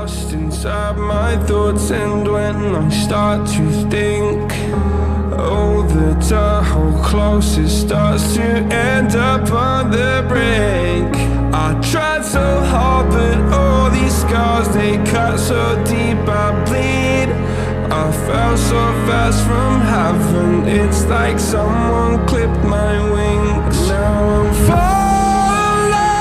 lost inside my thoughts, and when I start to think, oh, the tunnel closest starts to end up on the brink. I tried so hard, but all these scars, they cut so deep I bleed. I fell so fast from heaven, it's like someone clipped my wings. Now I'm falling,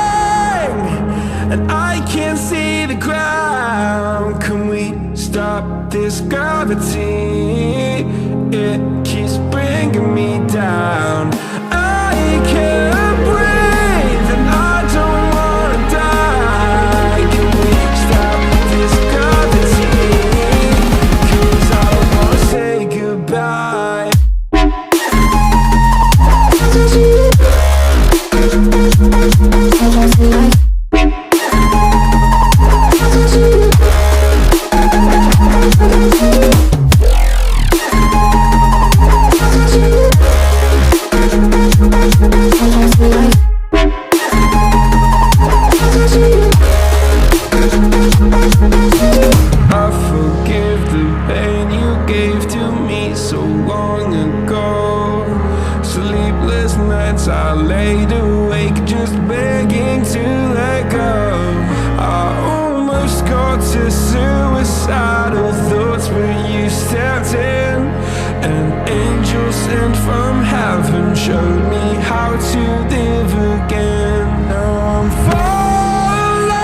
and I can't see the ground. Can we stop this gravity? It keeps bringing me down. I can't breathe, and I don't wanna die. Can we stop this gravity? 'Cause I don't wanna say goodbye. I forgive the pain you gave to me so long ago. Sleepless nights I laid awake just begging to let go. I almost got to suicidal thoughts, but you stepped in. An angel sent from heaven showed me how to live again. Now I'm falling,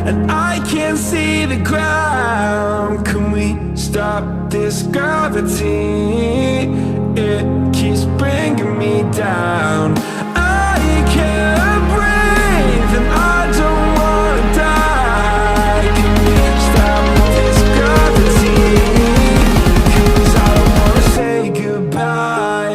and I can't see the ground. Can we stop this gravity? It keeps bringing me down. I can't breathe, and I don't wanna die. Can we stop this gravity? 'Cause I don't wanna say goodbye.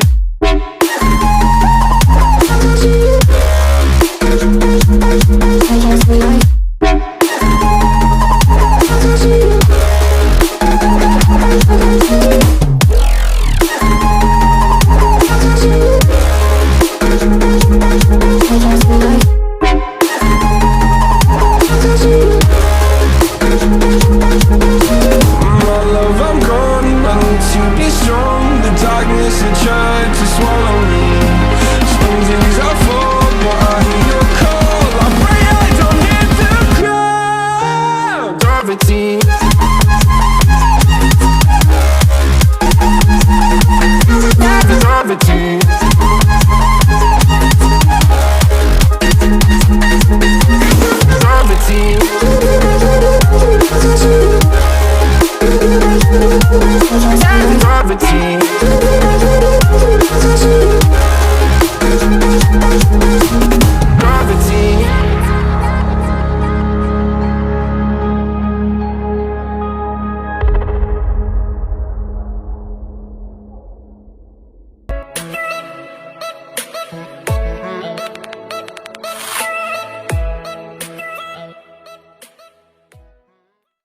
My love, I'm gone, I need to be strong. The darkness had tried to swallow me. Some days I fall, but I hear your call. I pray I don't hit the ground. Gravity. Gravity. Gravity.